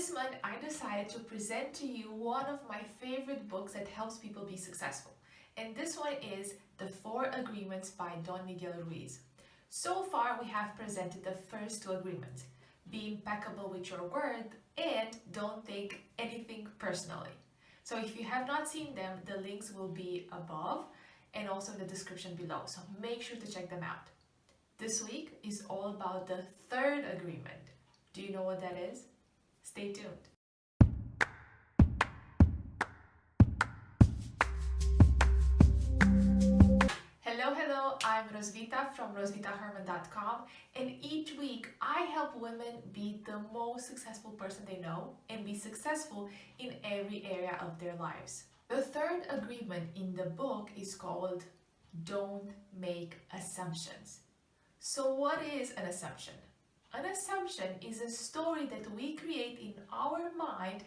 this month, I decided to present to you one of my favorite books that helps people be successful. And this one is The 4 Agreements by Don Miguel Ruiz. So far, we have presented the first 2 agreements. Be impeccable with your word and don't take anything personally. So if you have not seen them, the links will be above and also in the description below. So make sure to check them out. This week is all about the 3rd agreement. Do you know what that is? Stay tuned. Hello, I'm Roswitha from roswithaherman.com, and each week I help women be the most successful person they know and be successful in every area of their lives. The 3rd agreement in the book is called Don't Make Assumptions. So what is an assumption? An assumption is a story that we create in our mind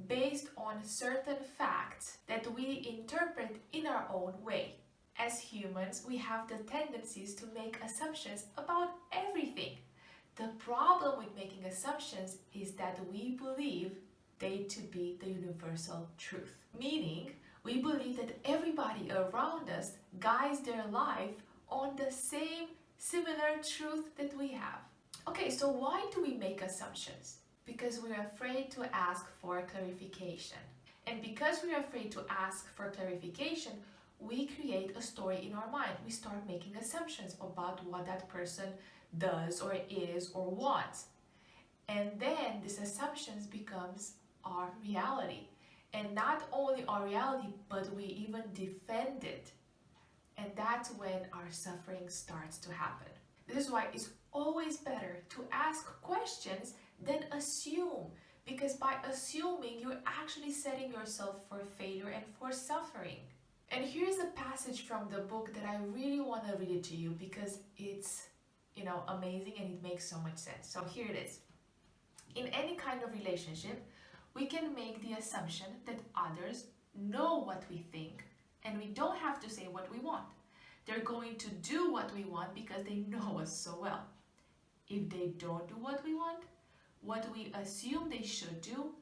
based on certain facts that we interpret in our own way. As humans, we have the tendencies to make assumptions about everything. The problem with making assumptions is that we believe they to be the universal truth. Meaning, we believe that everybody around us guides their life on the same similar truth that we have. Okay, so why do we make assumptions? Because we're afraid to ask for clarification. And because we're afraid to ask for clarification, we create a story in our mind. We start making assumptions about what that person does or is or wants. And then these assumptions becomes our reality. And not only our reality, but we even defend it. And that's when our suffering starts to happen. This is why it's always better to ask questions than assume. Because by assuming, you're actually setting yourself for failure and for suffering. And here's a passage from the book that I really want to read it to you because it's, amazing and it makes so much sense. So here it is. In any kind of relationship, we can make the assumption that others know what we think and we don't have to say what we want. They're going to do what we want because they know us so well. If they don't do what we assume they should do,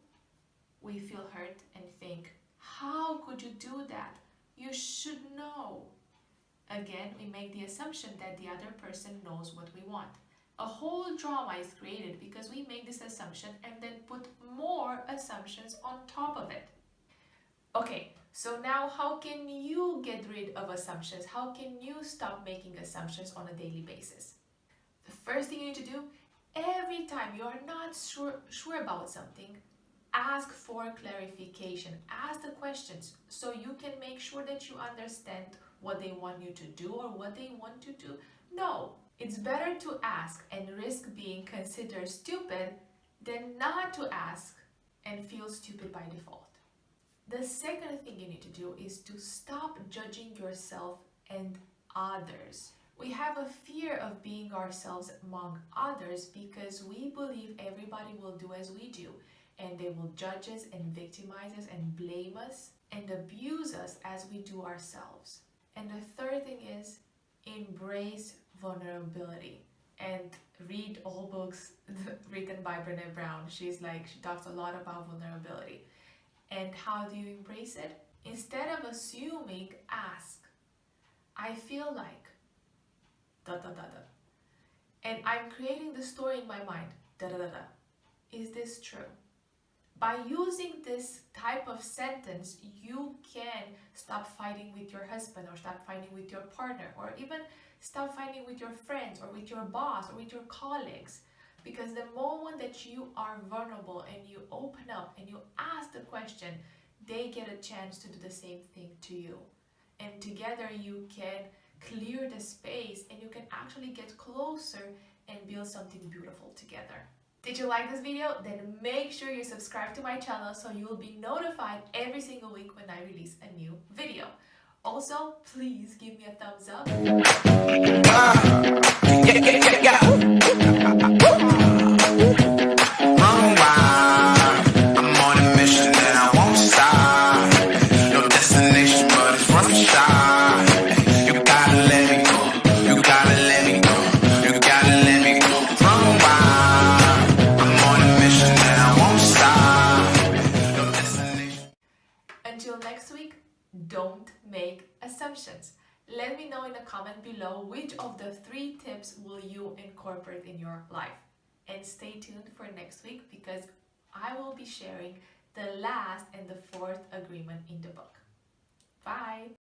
we feel hurt and think, how could you do that? You should know. Again, we make the assumption that the other person knows what we want. A whole drama is created because we make this assumption and then put more assumptions on top of it. Okay, so now how can you get rid of assumptions? How can you stop making assumptions on a daily basis? The first thing you need to do, every time you are not sure about something, ask for clarification. Ask the questions so you can make sure that you understand what they want you to do or what they want to do. No, it's better to ask and risk being considered stupid than not to ask and feel stupid by default. The second thing you need to do is to stop judging yourself and others. We have a fear of being ourselves among others because we believe everybody will do as we do. And they will judge us and victimize us and blame us and abuse us as we do ourselves. And the third thing is embrace vulnerability and read all books written by Brené Brown. She talks a lot about vulnerability. And how do you embrace it? Instead of assuming, ask. I feel like and I'm creating the story in my mind. Is this true? By using this type of sentence, you can stop fighting with your husband or stop fighting with your partner or even stop fighting with your friends or with your boss or with your colleagues. Because the moment that you are vulnerable and you open up and you ask the question, they get a chance to do the same thing to you. And together you can clear the space and you can actually get closer and build something beautiful together. Did you like this video? Then make sure you subscribe to my channel so you will be notified every single week when I release a new video. Also, please give me a thumbs up. I'm on a mission and I won't stop. No destination, but it's worth a shot. You gotta let me go. You gotta let me go. You gotta let me go. I'm on a mission and I won't stop. Don't make assumptions. Let me know in the comment below which of the 3 tips will you incorporate in your life. And stay tuned for next week because I will be sharing the last and the 4th agreement in the book. Bye!